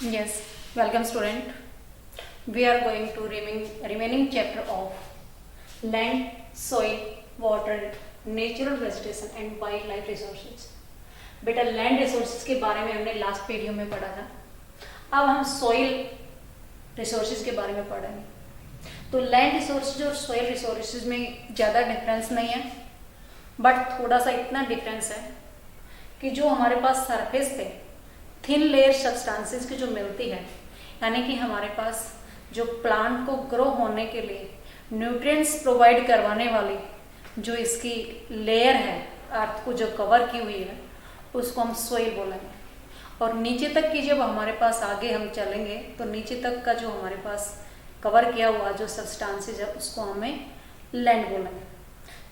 Yes, welcome student. We are going to remaining chapter of land, soil, water, natural vegetation and wildlife resources. बेटा land resources के बारे में हमने last video में पढ़ा था. अब हम सॉइल रिसोर्सेज के बारे में पढ़ेंगे. तो लैंड रिसोर्सेज और सॉइल रिसोर्सेज में ज़्यादा डिफरेंस नहीं है, बट थोड़ा सा इतना डिफरेंस है कि जो हमारे पास सरफेस पे थिन लेयर सब्सटेंसेस की जो मिलती है, यानी कि हमारे पास जो प्लांट को ग्रो होने के लिए न्यूट्रिएंट्स प्रोवाइड करवाने वाली जो इसकी लेयर है, अर्थ को जो कवर की हुई है, उसको हम सोइल बोलेंगे. और नीचे तक की जब हमारे पास आगे हम चलेंगे तो नीचे तक का जो हमारे पास कवर किया हुआ जो सब्सटेंसेस है उसको हमें लैंड बोलेंगे.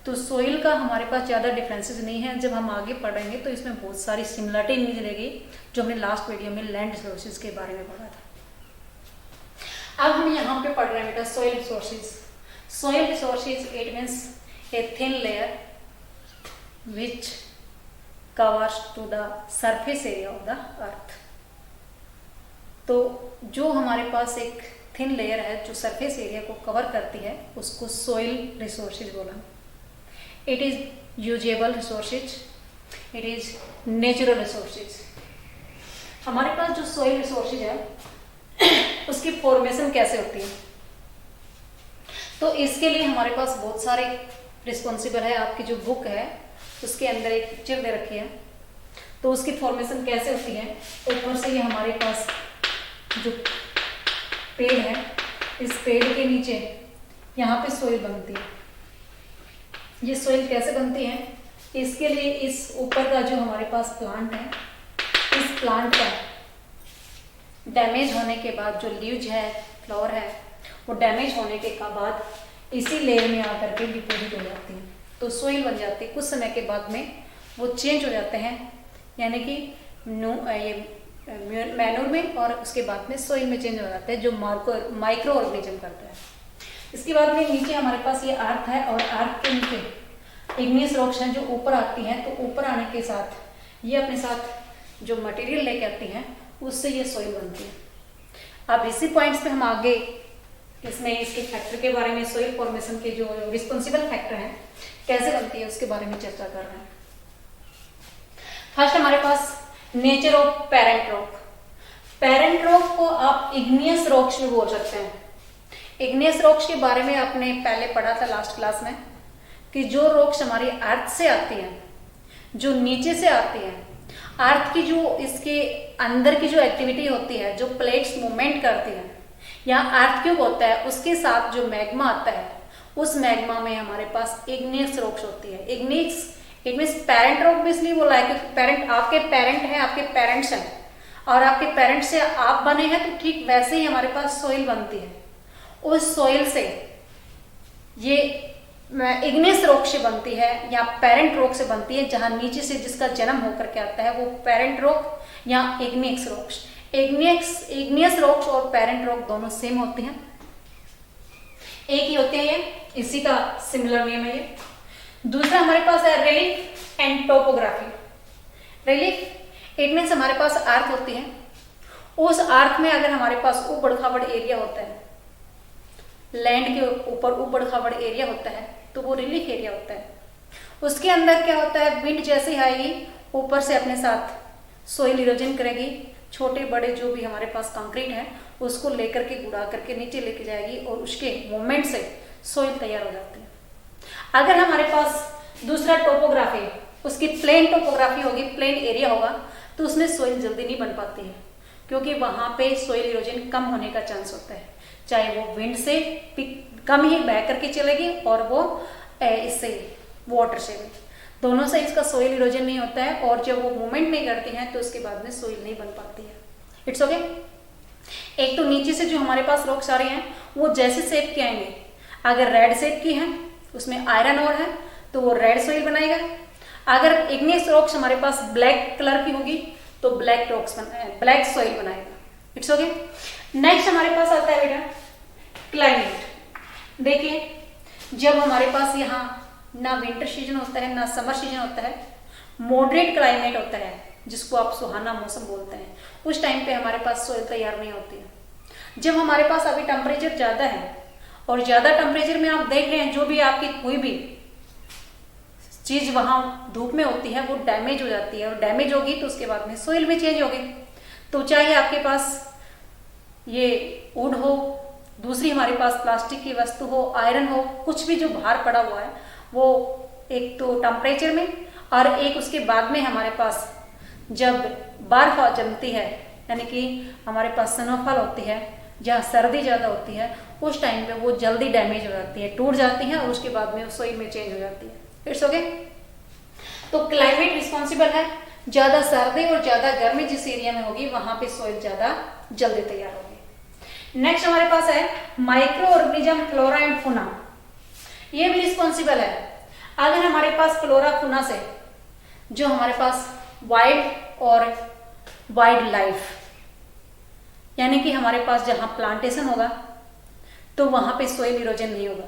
तो सोइल का हमारे पास ज़्यादा डिफरेंसेस नहीं है. जब हम आगे पढ़ेंगे तो इसमें बहुत सारी सिमिलरिटी मिलेगी जो हमने लास्ट वीडियो में लैंड रिसोर्सेज के बारे में पढ़ा था. अब हम यहाँ पे पढ़ रहे हैं बेटा soil resources. Soil resources it means a thin layer which covers to the surface area of the earth. तो जो हमारे पास एक थिन लेयर है जो सरफेस एरिया को कवर करती है उसको सोइल रिसोर्सेज बोला. It is usable resources, it is natural resources. हमारे पास जो सोइल रिसोर्सेज है उसकी फॉर्मेशन कैसे होती है, तो इसके लिए हमारे पास बहुत सारे रिस्पॉन्सिबल है. आपकी जो बुक है उसके अंदर एक पिक्चर दे रखी है. तो उसकी फॉर्मेशन कैसे होती है, ऊपर से ये हमारे पास जो पेड़ है, इस पेड़ के नीचे यहाँ पे सोइल बनती है. ये सोइल कैसे बनती है, इसके लिए इस ऊपर का जो हमारे पास प्लांट है, इस प्लांट का डैमेज होने के बाद जो लीव्स है, फ्लावर है, वो डैमेज होने के बाद इसी लेयर में आकर के डिपोजिट हो जाती है. तो सोइल बन जाती है. कुछ समय के बाद में वो चेंज हो जाते हैं, यानी कि ये मैनूर में और उसके बाद में सोइल में चेंज हो जाते हैं जो माइक्रो ऑर्गेनिज्म करता है. इसके बाद में नीचे हमारे पास ये अर्थ है और अर्थ के नीचे इग्नियस रॉक्स हैं जो ऊपर आती हैं. तो ऊपर आने के साथ ये अपने साथ जो मटेरियल लेके आती हैं उससे ये सोइल बनती है. अब इसी पॉइंट्स पे हम आगे इसमें इसके फैक्टर के बारे में, सोइल फॉर्मेशन के जो रिस्पॉन्सिबल फैक्टर हैं कैसे बनती है उसके बारे में चर्चा कर रहे हैं. फर्स्ट हमारे पास nature of parent rock. Parent rock को आप इग्नियस रॉक्स भी बोल सकते हैं. इग्नियस रॉक्स के बारे में आपने पहले पढ़ा था लास्ट क्लास में कि जो रॉक्स हमारी अर्थ से आती हैं, जो नीचे से आती हैं, अर्थ की जो इसके अंदर की जो एक्टिविटी होती है, जो प्लेट्स मूवमेंट करती हैं, या अर्थ क्यूब होता है उसके साथ जो मैग्मा आता है, उस मैग्मा में हमारे पास इग्नियस रॉक्स होती है. इग्नियस पेरेंट रॉक भी इसलिए बोला है क्योंकि पेरेंट आपके पेरेंट हैं, आपके पेरेंट्स हैं, और आपके पेरेंट्स से आप बने हैं. तो ठीक वैसे ही हमारे पास सोइल बनती है. उस सोइल से ये इग्नियस रॉक से बनती है या पेरेंट रॉक से बनती है. जहां नीचे से जिसका जन्म होकर के आता है वो पेरेंट रॉक या इग्नियस रॉक्स. इग्नियस रॉक्स और पेरेंट रॉक दोनों सेम होते हैं, एक ही होते हैं. ये इसी का सिमिलर नेम है. ये दूसरा हमारे पास है relief and topography. Relief it means हमारे पास अर्थ होती है. उस अर्थ में अगर हमारे पास ऊबड़ खाबड़ एरिया होता है, लैंड के ऊपर ऊबड़ खाबड़ एरिया होता है, तो वो रिलीफ एरिया होता है. उसके अंदर क्या होता है, विंड जैसे ही आएगी ऊपर से अपने साथ सोइल इरोजन करेगी. छोटे बड़े जो भी हमारे पास कंक्रीट है उसको लेकर के गुड़ा करके नीचे लेके जाएगी और उसके मूवमेंट से सोइल तैयार हो जाती है. अगर हमारे पास दूसरा टोपोग्राफी, उसकी प्लेन टोपोग्राफी होगी, प्लेन एरिया होगा, तो उसमें सोइल जल्दी नहीं बन पाती है क्योंकि वहां पे सोइल इरोजन कम होने का चांस होता है. चाहे वो विंड से कम ही बह करके चलेगी और वो इससे वाटर से भी, दोनों से इसका सोइल इरोजन नहीं होता है. और जब वो मूवमेंट नहीं करती हैं तो उसके बाद में सोइल नहीं बन पाती है. It's okay. एक तो नीचे से जो हमारे पास रॉक्स आ रही हैं वो जैसे शेप के आएंगे, अगर रेड शेप की है उसमें आयरन ओर है तो वो रेड सोइल बनाएगा. अगर इग्नियस रॉक्स हमारे पास ब्लैक कलर की होगी तो ब्लैक सोइल बनाएगा. It's okay. नेक्स्ट हमारे पास आता है बेटा क्लाइमेट. देखिए जब हमारे पास यहाँ ना विंटर सीजन होता है ना समर सीजन होता है, मॉडरेट क्लाइमेट होता है, जिसको आप सुहाना मौसम बोलते हैं, उस टाइम पे हमारे पास सोइल तैयार नहीं होती है। जब हमारे पास अभी टेम्परेचर ज़्यादा है और ज़्यादा टेम्परेचर में आप देख रहे हैं जो भी आपकी कोई भी चीज़ वहाँ धूप में होती है वो डैमेज हो जाती है, और डैमेज होगी तो उसके बाद में सोइल में चेंज होगी। तो चाहे आपके पास ये वुड हो, दूसरी हमारे पास प्लास्टिक की वस्तु हो, आयरन हो, कुछ भी जो बाहर पड़ा हुआ है, वो एक तो टेम्परेचर में और एक उसके बाद में हमारे पास जब बर्फ जमती है, यानी कि हमारे पास स्नोफॉल होती है, जहाँ सर्दी ज़्यादा होती है, उस टाइम पे वो जल्दी डैमेज हो जाती है, टूट जाती है और उसके बाद में सोइल में चेंज हो जाती है। It's okay. तो क्लाइमेट रिस्पॉन्सिबल है, ज़्यादा सर्दी और ज़्यादा गर्मी जिस एरिया में होगी वहाँ पे सोइल ज़्यादा जल्दी तैयार होगी। नेक्स्ट हमारे पास है micro organism flora and fauna. ये भी रिस्पॉन्सिबल है। अगर हमारे पास फ्लोरा फौना से जो हमारे पास वाइल्ड और वाइल्ड लाइफ, यानी कि हमारे पास जहाँ प्लांटेशन होगा तो वहाँ पे सोइल इरोजन नहीं होगा।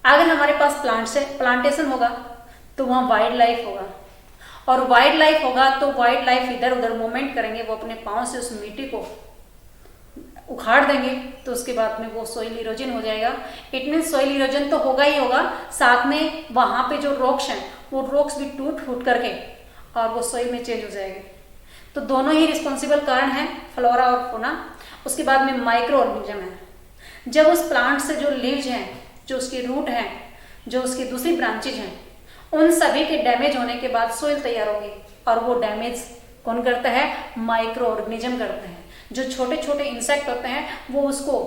अगर हमारे पास प्लांटेशन होगा तो वहाँ वाइल्ड लाइफ होगा, और वाइल्ड लाइफ होगा तो वाइल्ड लाइफ इधर उधर मूवमेंट करेंगे, वो अपने पाँव से उस मिट्टी को उखाड़ देंगे, तो उसके बाद में वो सोइल इरोजन हो जाएगा। इट मीन्स सोइल इरोजन तो होगा ही होगा, साथ में वहाँ पे जो रॉक्स हैं वो रॉक्स भी टूट फूट करके और वो सोइल में चेंज हो जाएंगे। तो दोनों ही रिस्पॉन्सिबल कारण हैं, फ्लोरा और फौना। उसके बाद में माइक्रो ऑर्गेनिज्म है। जब उस प्लांट से जो लीव्स हैं, जो उसके रूट हैं, जो उसकी दूसरी ब्रांचेज हैं, उन सभी के डैमेज होने के बाद सोइल तैयार होगी, और वो डैमेज कौन करता है? माइक्रो ऑर्गेनिज्म करते हैं। जो छोटे छोटे इंसेक्ट होते हैं वो उसको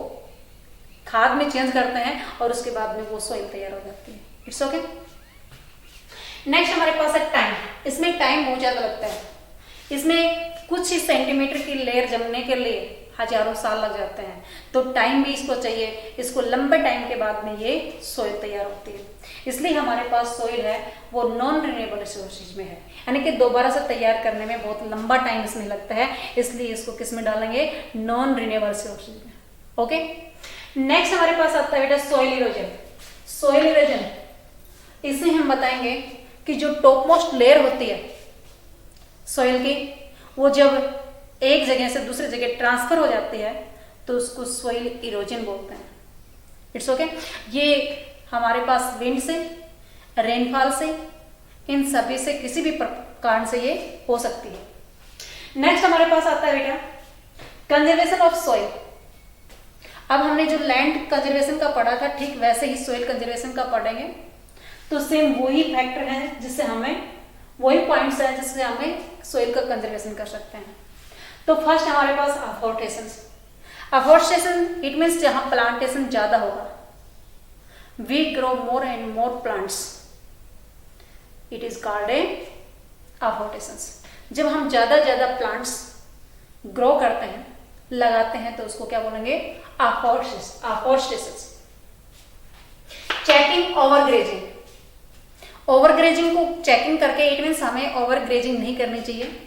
खाद में चेंज करते हैं और उसके बाद में वो सोइल तैयार हो जाती है। It's okay. नेक्स्ट हमारे पास है टाइम। इसमें टाइम बहुत ज़्यादा लगता है। इसमें कुछ ही सेंटीमीटर की लेयर जमने के लिए हजारों साल लग जाते हैं, तो टाइम भी इसको चाहिए। इसको लंबे टाइम के बाद में ये सोइल तैयार होती है। इसलिए हमारे पास सोइल है वो नॉन रिन्यूएबल रिसोर्सेज में है, यानी कि दोबारा से तैयार करने में बहुत लंबा टाइम इसमें लगता है, इसलिए इसको किस में डालेंगे? नॉन रिन्यूएबल रिसोर्सेज में। ओके। नेक्स्ट हमारे पास आता है बेटा सोइल इरोजन। सोइल इरोजन इसे हम बताएंगे कि जो टॉप मोस्ट लेयर होती है सोइल की, वो जब एक जगह से दूसरी जगह ट्रांसफर हो जाती है तो उसको सोइल इरोजन बोलते हैं। It's okay. ये हमारे पास विंड से, रेनफॉल से, इन सभी से किसी भी कारण से ये हो सकती है। नेक्स्ट हमारे पास आता है बेटा कंजर्वेशन ऑफ सॉइल। अब हमने जो लैंड कंजर्वेशन का पढ़ा था, ठीक वैसे ही सॉइल कंजर्वेशन का पढ़ेंगे। तो सेम वही फैक्टर है जिससे हमें, वही पॉइंट्स हैं जिससे हमें सॉइल का कंजर्वेशन कर सकते हैं। तो फर्स्ट हमारे पास अफोर्स्टेशन। अफोर्स्टेशन इट मीन्स जहां प्लांटेशन ज्यादा होगा। We grow more and more plants, it is called a afforestation. जब हम ज्यादा प्लांट्स ग्रो करते हैं, लगाते हैं, तो उसको क्या बोलेंगे? अफोर्स्टेशन। Checking overgrazing. ओवरग्रेजिंग को चेकिंग करके, इट मीन्स हमें ओवरग्रेजिंग नहीं करनी चाहिए।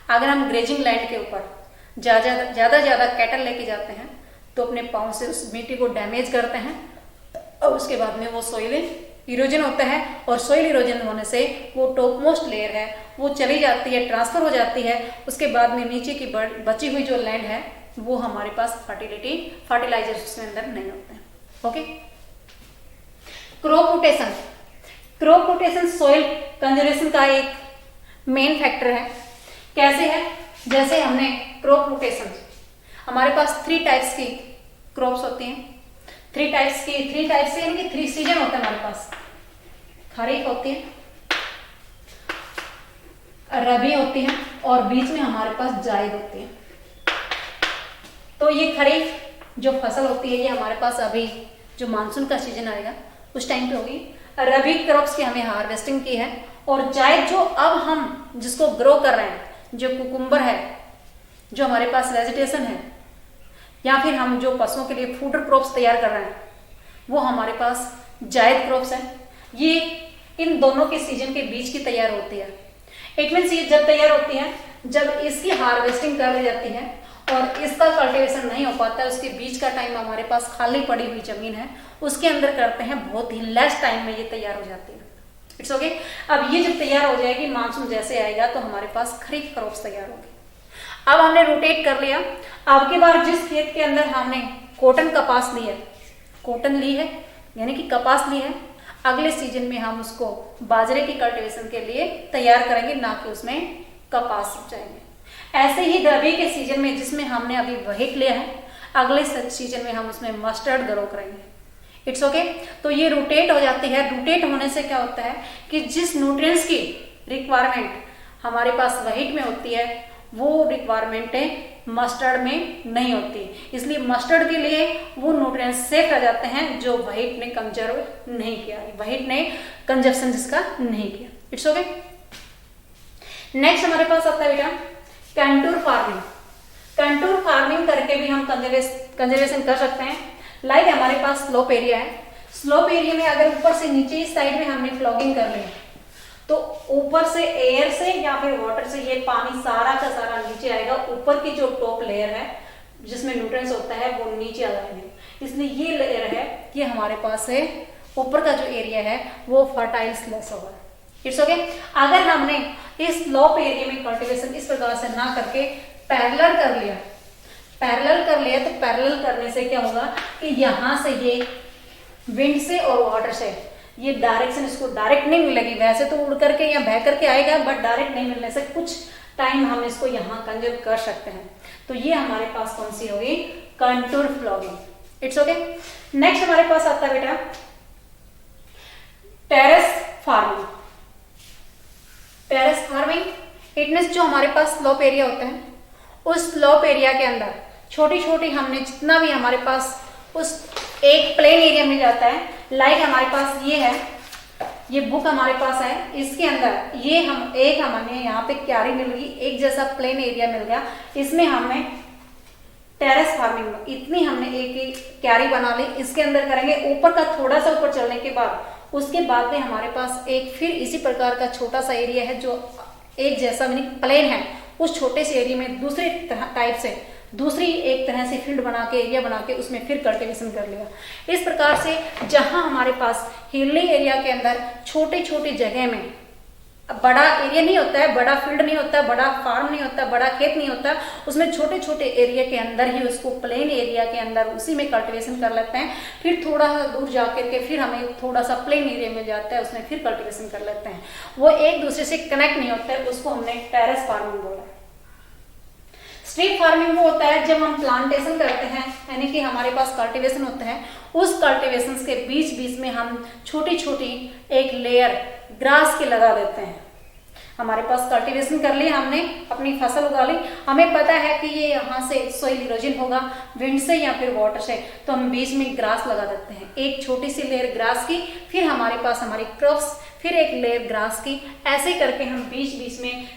अगर हम ग्रेजिंग लैंड के ऊपर ज़्यादा कैटल लेके जाते हैं तो अपने पाँव से उस मिट्टी को डैमेज करते हैं, और उसके बाद में वो सोइल इरोजन होता है, और सोइल इरोजन होने से वो टॉप मोस्ट लेयर है वो चली जाती है, ट्रांसफर हो जाती है। उसके बाद में नीचे की बची हुई जो लैंड है वो हमारे पास फर्टिलाइजर उसके अंदर नहीं होते हैं। Okay. Crop rotation. Crop rotation soil conservation का एक मेन फैक्टर है। कैसे है? जैसे हमने क्रॉप रोटेशन, हमारे पास 3 टाइप्स की क्रॉप्स होती हैं। 3 टाइप्स से यानी कि 3 सीजन होते हैं हमारे पास। खरीफ होती है, रबी होती है, और बीच में हमारे पास जायद होती है। तो ये खरीफ जो फसल होती है ये हमारे पास अभी जो मानसून का सीजन आएगा उस टाइम पे होगी। रबी क्रॉप्स की हमने हार्वेस्टिंग की है, और जायद जो अब हम जिसको ग्रो कर रहे हैं, जो कुकुम्बर है, जो हमारे पास वेजिटेशन है, या फिर हम जो पशुओं के लिए फूडर क्रॉप्स तैयार कर रहे हैं, वो हमारे पास जायद क्रॉप्स है। ये इन दोनों के सीजन के बीच की तैयार होती है। इट मीन्स ये जब तैयार होती है जब इसकी हार्वेस्टिंग कर ली जाती है और इसका कल्टीवेशन नहीं हो पाता है, उसके बीच का टाइम हमारे पास खाली पड़ी हुई जमीन है उसके अंदर करते हैं, बहुत ही लेस टाइम में ये तैयार हो जाती है। It's okay. अब ये जब तैयार हो जाएगी, मानसून जैसे आएगा तो हमारे पास खरीफ क्रॉप्स तैयार होगी। अब हमने रोटेट कर लिया। अब की बार जिस खेत के अंदर हमने कॉटन कपास ली है, कॉटन ली है यानी कि कपास ली है, अगले सीजन में हम उसको बाजरे की कल्टीवेशन के लिए तैयार करेंगे, ना कि उसमें कपास जाएंगे। ऐसे ही रबी के सीजन में जिसमें हमने अभी व्हीट लिया है, अगले सीजन में हम उसमें मस्टर्ड ग्रो करेंगे। It's okay. तो ये रोटेट हो जाती है। रोटेट होने से क्या होता है कि जिस न्यूट्रिएंट्स की रिक्वायरमेंट हमारे पास व्हीट में होती है, वो रिक्वायरमेंटें मस्टर्ड में नहीं होती, इसलिए मस्टर्ड के लिए वो न्यूट्रिएंट्स सेफ रह जाते हैं जो व्हीट ने कंजर्व नहीं किया, व्हीट ने कंजप्शन जिसका नहीं किया। It's okay. नेक्स्ट हमारे पास आता है बेटा कंटूर फार्मिंग। कंटूर फार्मिंग करके भी हम कंजर्वेशन कर सकते हैं। लाइक हमारे पास स्लोप एरिया है, स्लोप एरिया में अगर ऊपर से नीचे इस साइड में हमने फ्लॉगिंग कर ली तो ऊपर से एयर से या फिर वाटर से ये पानी सारा का सारा नीचे आएगा। ऊपर की जो टॉप लेयर है जिसमें न्यूट्रिएंट्स होता है वो नीचे आ जाएंगे, इसलिए ये लेयर है ये हमारे पास है, ऊपर का जो एरिया है वो फर्टाइल स्लैश होगा। It's okay. अगर हमने इस स्लोप एरिया में कल्टीवेशन इस प्रकार से ना करके पैरेलल कर लिया, तो पैरेलल करने से क्या होगा कि यहाँ से ये विंड से और वाटर से ये डायरेक्शन इसको डायरेक्ट नहीं मिलेगी। वैसे तो उड़ करके या बह करके आएगा, बट डायरेक्ट नहीं मिलने से कुछ टाइम हम इसको यहाँ कंजर्व कर सकते हैं। तो ये हमारे पास कौन सी होगी, contour flogging. It's okay. Next हमारे पास आता है बेटा terrace farming. Terrace farming it means जो हमारे पास स्लोप एरिया होता है, उस स्लोप एरिया के अंदर छोटी छोटी हमने जितना भी हमारे पास उस एक प्लेन एरिया मिल जाता है। लाइक हमारे पास ये है, ये बुक हमारे पास है, इसके अंदर ये हमें यहाँ पे क्यारी मिल गई, एक जैसा प्लेन एरिया मिल गया, इसमें हमने टेरेस फार्मिंग इतनी हमने एक क्यारी बना ली, इसके अंदर करेंगे। ऊपर का थोड़ा सा ऊपर चलने के बाद उसके बाद में हमारे पास एक फिर इसी प्रकार का छोटा सा एरिया है जो एक जैसा मीनिंग प्लेन है। उस छोटे से एरिया में दूसरी टाइप से दूसरी एक तरह से फील्ड बना के एरिया बना के उसमें फिर कल्टीवेशन कर लिया। इस प्रकार से जहां हमारे पास हिली एरिया के अंदर छोटे छोटे जगह में, बड़ा एरिया नहीं होता है, बड़ा फील्ड नहीं होता, बड़ा फार्म नहीं होता, बड़ा खेत नहीं होता, उसमें छोटे छोटे एरिया के अंदर ही उसको प्लेन एरिया के अंदर उसी में कल्टीवेशन कर लेते हैं। फिर थोड़ा दूर जाकर के फिर हमें थोड़ा सा प्लेन एरिया मिल जाता है, उसमें फिर कल्टीवेशन कर लेते हैं। वो एक दूसरे से कनेक्ट नहीं होता है, उसको हमने टेरेस फार्मिंग बोला। स्ट्रिप फार्मिंग वो होता है जब हम प्लांटेशन करते हैं, यानी कि हमारे पास कल्टीवेशन होता है, उस कल्टीवेशन के बीच बीच में हम छोटी छोटी एक लेयर ग्रास के लगा देते हैं। हमारे पास कल्टीवेशन कर लिया, हमने अपनी फसल उगा ली, हमें पता है कि ये यहाँ से सोइल इरोजन होगा विंड से या फिर वाटर से, तो हम बीच में ग्रास लगा देते हैं, एक छोटी सी लेयर ग्रास की, फिर हमारे पास हमारी क्रॉप्स, फिर एक लेयर ग्रास की, ऐसे करके हम बीच बीच में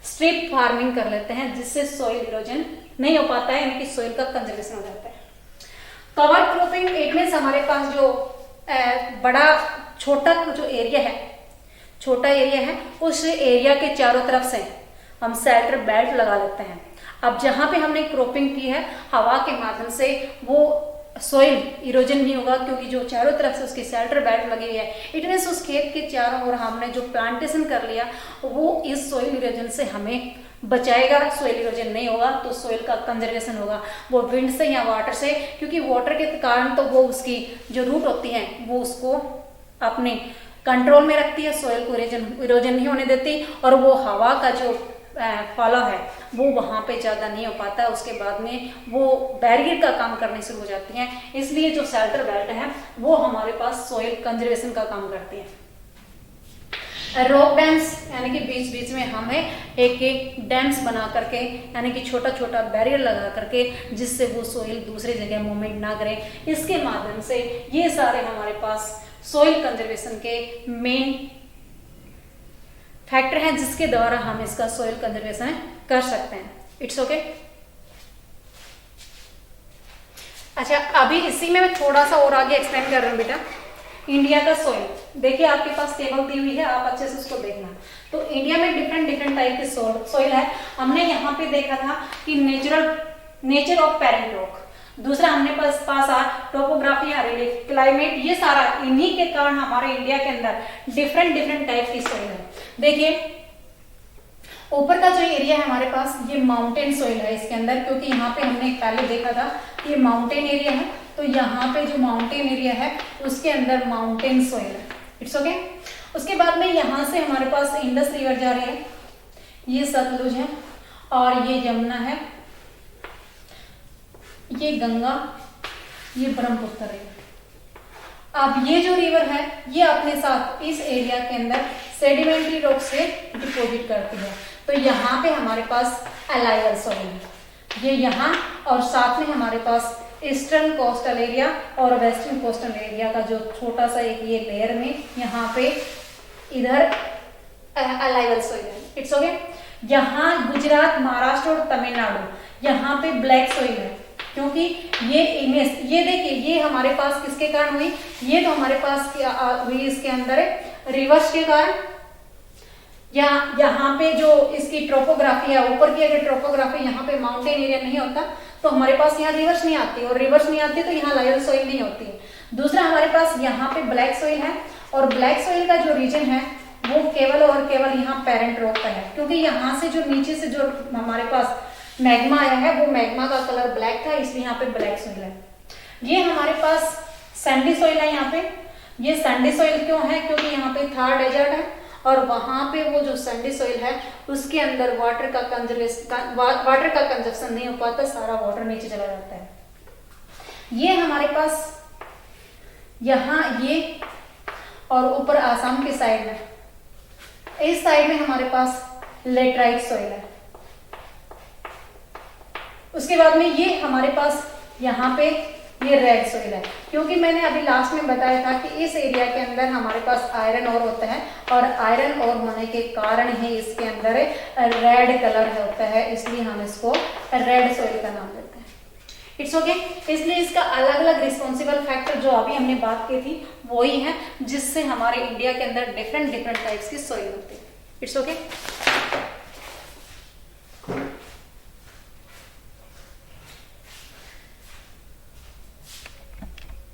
स्ट्रिप फार्मिंग कर लेते हैं, जिससे सोइल इरोजन नहीं हो पाता है, यानी कि सोइल का कंजर्वेशन हो जाता है। कवर क्रॉपिंग इट मींस हमारे पास जो बड़ा छोटा जो एरिया है, छोटा एरिया है, उस एरिया के चारों तरफ से हम शेल्टर बेल्ट लगा लेते हैं। अब जहां पे हमने क्रॉपिंग की है, हवा के माध्यम से वो सोइल इरोजन नहीं होगा, क्योंकि जो चारों तरफ से उसकी शेल्टर बेल्ट लगी हुई है। इट मींस उस खेत के चारों ओर हमने जो प्लांटेशन कर लिया वो इस सोइल इरोजन से हमें बचाएगा। सोइल इरोजन नहीं होगा तो सोइल का कंजर्वेशन होगा, वो विंड से या वाटर से, क्योंकि वाटर के कारण तो वो उसकी जो रूट होती है वो उसको अपने कंट्रोल में रखती है, सोइल को इरोजन नहीं होने देती, और वो हवा का जो फॉलो है वो वहाँ पे ज़्यादा नहीं हो पाता, उसके बाद में वो बैरियर का काम करने शुरू हो जाती हैं। इसलिए जो शेल्टर बेल्ट है वो हमारे पास सोइल कंजर्वेशन का काम करती है। रॉक डैम्स यानी कि बीच बीच में हमें एक एक डैम्स बना करके, यानी कि छोटा छोटा बैरियर लगा करके, जिससे वो सोइल दूसरी जगह मूवमेंट ना करे, इसके माध्यम से ये सारे हमारे पास सोइल कंजर्वेशन के मेन फैक्टर हैं, जिसके द्वारा हम इसका सोइल कंजर्वेशन कर सकते हैं। It's okay. अच्छा, अभी इसी में मैं थोड़ा सा और आगे एक्सप्लेन कर रहा हूँ बेटा। इंडिया का सोइल देखिए, आपके पास टेबल दी हुई है, आप अच्छे से उसको देखना। तो इंडिया में डिफरेंट टाइप के सोइल है। हमने यहाँ पे देखा था कि नेचर ऑफ पेरेंट रॉक, दूसरा हमने पास आ टोपोग्राफी या रिलीफ क्लाइमेट, ये सारा इन्हीं के कारण हमारे इंडिया के अंदर डिफरेंट डिफरेंट टाइप की सॉइल है। देखिए ऊपर का जो एरिया है हमारे पास ये माउंटेन सॉइल है इसके अंदर, क्योंकि यहाँ पे हमने पहले देखा था ये माउंटेन एरिया है, तो यहाँ पे जो माउंटेन एरिया है उसके अंदर माउंटेन सॉइल है। It's okay. उसके बाद में यहाँ से हमारे पास इंडस रिवर जा रही है, ये सतलुज है और ये यमुना है, ये गंगा, ये ब्रह्मपुत्र है। अब ये जो रिवर है ये अपने साथ इस एरिया के अंदर सेडिमेंट्री रॉक से डिपॉजिट करती है, तो यहाँ पे हमारे पास अलाइवल सॉइल है, ये यहाँ, और साथ में हमारे पास ईस्टर्न कोस्टल एरिया और वेस्टर्न कोस्टल एरिया का जो छोटा सा एक ये लेयर में यहाँ पे इधर अलाइवल सॉइल है। It's okay. यहाँ गुजरात, महाराष्ट्र और तमिलनाडु यहाँ पे ब्लैक सॉइल है, क्योंकि ये इमेज ये देखिए ये हमारे पास किसके कारण हुई, ये तो हमारे पास हुई इसके अंदर रिवर्स के कारण, या यहाँ पे जो इसकी ट्रोपोग्राफी है ऊपर की, अगर ट्रोपोग्राफी यहाँ पे माउंटेन एरिया नहीं होता तो हमारे पास यहाँ रिवर्स नहीं आती, और रिवर्स नहीं आती तो यहाँ लाइवल सॉइल नहीं होती। दूसरा हमारे पास यहाँ पे ब्लैक सॉइल है, और ब्लैक सॉइल का जो रीजन है वो केवल और केवल यहाँ पेरेंट रॉक का है, क्योंकि यहाँ से जो नीचे से जो हमारे पास मैग्मा आया है वो मैग्मा का कलर ब्लैक था, इसलिए यहाँ पे ब्लैक सॉइल है। ये हमारे पास सैंडी सॉइल है यहाँ पे, ये सैंडी सॉइल क्यों है, क्योंकि यहाँ पे थार डेजर्ट है और वहां पे वो जो सैंडी सॉइल है उसके अंदर वाटर का कंजप्शन नहीं हो पाता, सारा वाटर नीचे चला जाता है। ये हमारे पास यहाँ ये और ऊपर आसाम की साइड में, इस साइड में हमारे पास लेटराइट सॉइल है। उसके बाद में ये हमारे पास यहाँ पे ये रेड सॉइल है, क्योंकि मैंने अभी लास्ट में बताया था कि इस एरिया के अंदर हमारे पास आयरन ओर होता है, और आयरन ओर होने के कारण ही इसके अंदर रेड कलर होता है, इसलिए हम इसको रेड सॉइल का नाम देते हैं। It's okay. इसलिए इसका अलग अलग रिस्पॉन्सिबल फैक्टर जो अभी हमने बात की थी वही है जिससे हमारे इंडिया के अंदर डिफरेंट डिफरेंट टाइप्स की सॉइल होती है। It's okay.